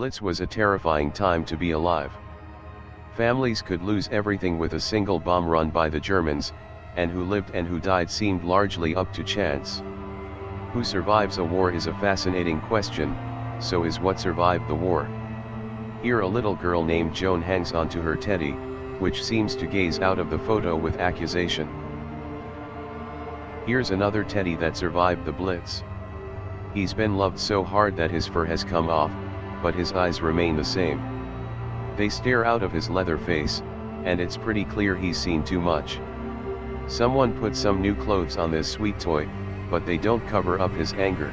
Blitz was a terrifying time to be alive. Families could lose everything with a single bomb run by the Germans, and who lived and who died seemed largely up to chance. Who survives a war is a fascinating question, so is what survived the war. Here a little girl named Joan hangs onto her teddy, which seems to gaze out of the photo with accusation. Here's another teddy that survived the Blitz. He's been loved so hard that his fur has come off, but his eyes remain the same. They stare out of his leather face, and it's pretty clear he's seen too much. Someone put some new clothes on this sweet toy, but they don't cover up his anger.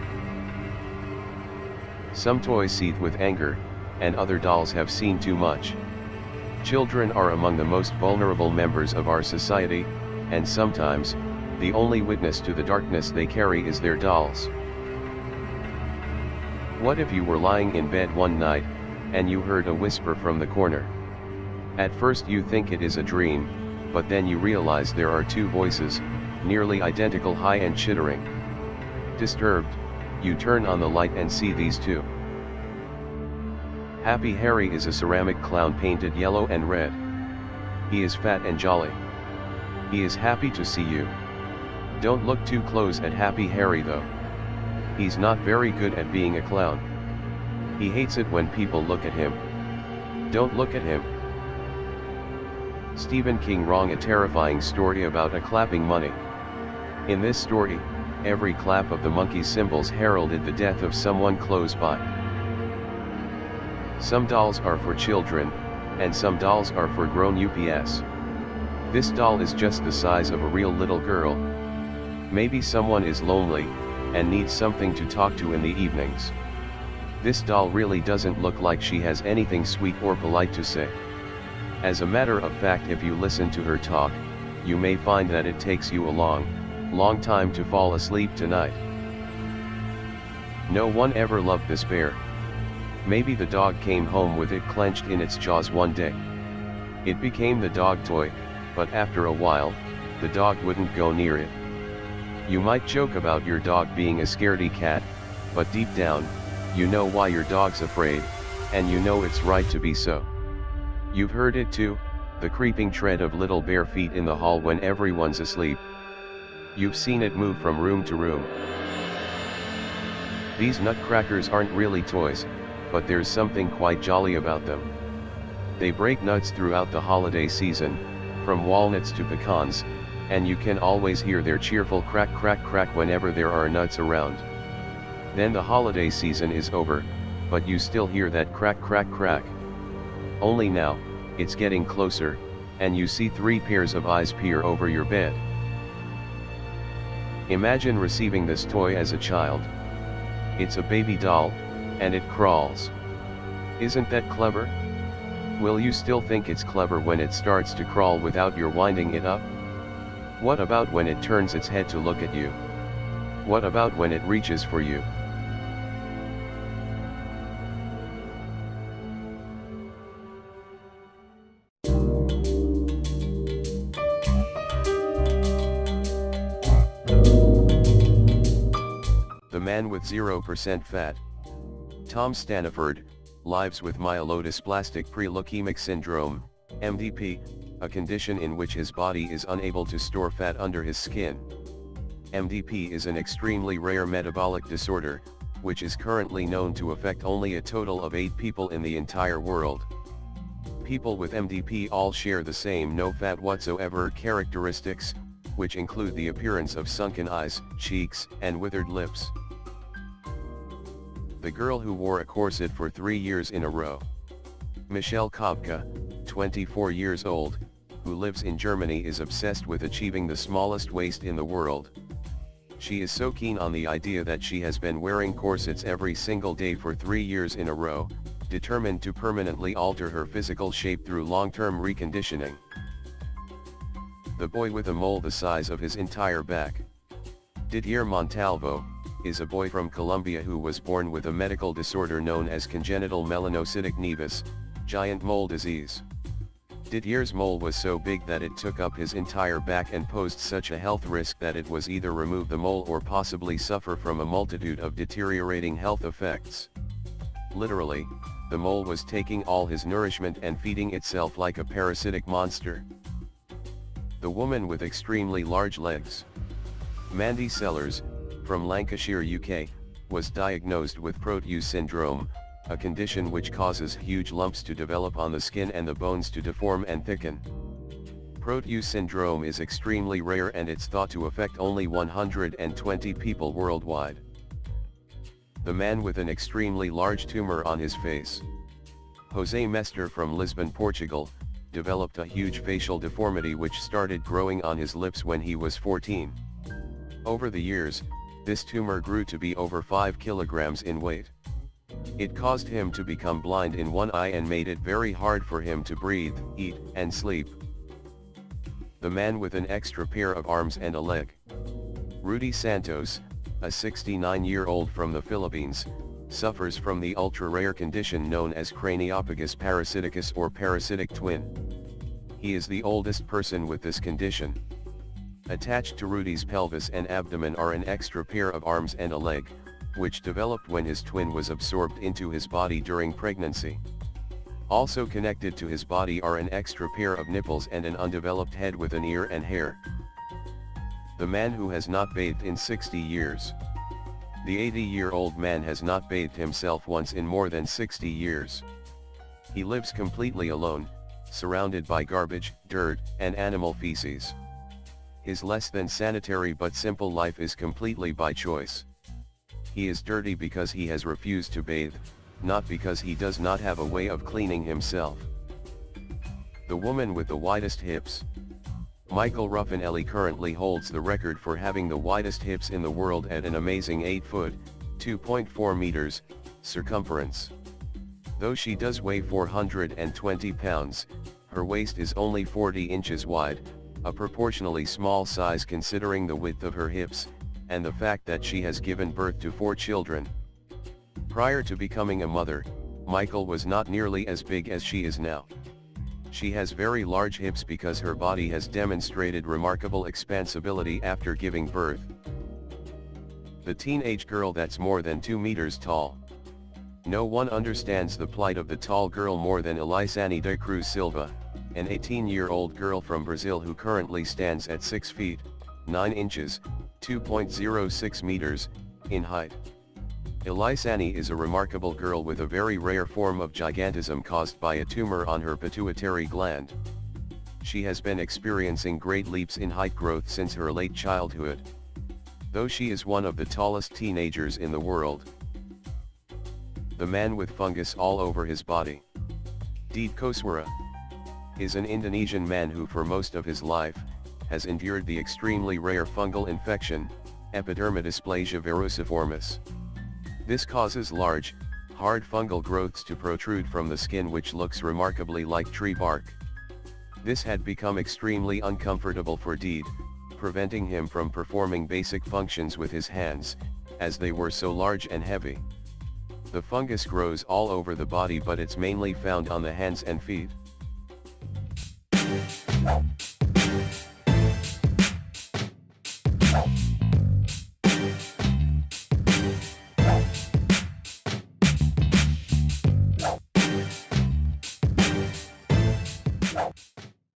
Some toys seethe with anger, and other dolls have seen too much. Children are among the most vulnerable members of our society, and sometimes, the only witness to the darkness they carry is their dolls. What if you were lying in bed one night, and you heard a whisper from the corner? At first you think it is a dream, but then you realize there are two voices, nearly identical, high and chittering. Disturbed, you turn on the light and see these two. Happy Harry is a ceramic clown painted yellow and red. He is fat and jolly. He is happy to see you. Don't look too close at Happy Harry though. He's not very good at being a clown. He hates it when people look at him. Don't look at him. Stephen King wrote a terrifying story about a clapping money. In this story, every clap of the monkey's cymbals heralded the death of someone close by. Some dolls are for children, and some dolls are for grown ups. This doll is just the size of a real little girl. Maybe someone is lonely, and needs something to talk to in the evenings. This doll really doesn't look like she has anything sweet or polite to say. As a matter of fact, if you listen to her talk, you may find that it takes you a long time to fall asleep tonight. No one ever loved this bear. Maybe the dog came home with it clenched in its jaws one day. It became the dog toy, but after a while, the dog wouldn't go near it. You might joke about your dog being a scaredy cat, but deep down, you know why your dog's afraid, and you know it's right to be so. You've heard it too, the creeping tread of little bare feet in the hall when everyone's asleep. You've seen it move from room to room. These nutcrackers aren't really toys, but there's something quite jolly about them. They break nuts throughout the holiday season, from walnuts to pecans, and you can always hear their cheerful crack crack crack whenever there are nuts around. Then the holiday season is over, but you still hear that crack crack crack. Only now, it's getting closer, and you see three pairs of eyes peer over your bed. Imagine receiving this toy as a child. It's a baby doll, and it crawls. Isn't that clever? Will you still think it's clever when it starts to crawl without your winding it up? What about when it turns its head to look at you? What about when it reaches for you? The man with 0% fat. Tom Staniford, lives with myelodysplastic preleukemic syndrome, MDP, a condition in which his body is unable to store fat under his skin. MDP is an extremely rare metabolic disorder, which is currently known to affect only a total of 8 people in the entire world. People with MDP all share the same no fat whatsoever characteristics, which include the appearance of sunken eyes, cheeks, and withered lips. The girl who wore a corset for 3 years in a row. Michelle Kopka, 24 years old, who lives in Germany, is obsessed with achieving the smallest waist in the world. She is so keen on the idea that she has been wearing corsets every single day for 3 years in a row, determined to permanently alter her physical shape through long-term reconditioning. The boy with a mole the size of his entire back. Didier Montalvo, is a boy from Colombia who was born with a medical disorder known as congenital melanocytic nevus, giant mole disease. Didier's mole was so big that it took up his entire back and posed such a health risk that it was either remove the mole or possibly suffer from a multitude of deteriorating health effects. Literally, the mole was taking all his nourishment and feeding itself like a parasitic monster. The woman with extremely large legs. Mandy Sellers, from Lancashire, UK, was diagnosed with Proteus syndrome, a condition which causes huge lumps to develop on the skin and the bones to deform and thicken. Proteus syndrome is extremely rare and it's thought to affect only 120 people worldwide. The man with an extremely large tumor on his face. José Mester from Lisbon, Portugal, developed a huge facial deformity which started growing on his lips when he was 14. Over the years, this tumor grew to be over 5 kilograms in weight. It caused him to become blind in one eye and made it very hard for him to breathe, eat, and sleep. The man with an extra pair of arms and a leg. Rudy Santos, a 69-year-old from the Philippines, suffers from the ultra-rare condition known as craniopagus parasiticus or parasitic twin. He is the oldest person with this condition. Attached to Rudy's pelvis and abdomen are an extra pair of arms and a leg, which developed when his twin was absorbed into his body during pregnancy. Also connected to his body are an extra pair of nipples and an undeveloped head with an ear and hair. The man who has not bathed in 60 years. The 80-year-old man has not bathed himself once in more than 60 years. He lives completely alone, surrounded by garbage, dirt, and animal feces. His less than sanitary but simple life is completely by choice. He is dirty because he has refused to bathe, not because he does not have a way of cleaning himself. The woman with the widest hips. Michael Ruffinelli currently holds the record for having the widest hips in the world at an amazing 8 foot, 2.4 meters, circumference. Though she does weigh 420 pounds, her waist is only 40 inches wide, a proportionally small size considering the width of her hips, and the fact that she has given birth to 4 children. Prior to becoming a mother, Michael was not nearly as big as she is now. She has very large hips because her body has demonstrated remarkable expansibility after giving birth. The teenage girl that's more than 2 meters tall. No one understands the plight of the tall girl more than Elisane de Cruz Silva, an 18-year-old girl from Brazil who currently stands at 6 feet, 9 inches, 2.06 meters, in height. Elisane is a remarkable girl with a very rare form of gigantism caused by a tumor on her pituitary gland. She has been experiencing great leaps in height growth since her late childhood. Though she is one of the tallest teenagers in the world. The man with fungus all over his body. Deed Koswara is an Indonesian man who for most of his life, has endured the extremely rare fungal infection, epidermodysplasia verruciformis. This causes large, hard fungal growths to protrude from the skin which looks remarkably like tree bark. This had become extremely uncomfortable for Deed, preventing him from performing basic functions with his hands, as they were so large and heavy. The fungus grows all over the body but it's mainly found on the hands and feet.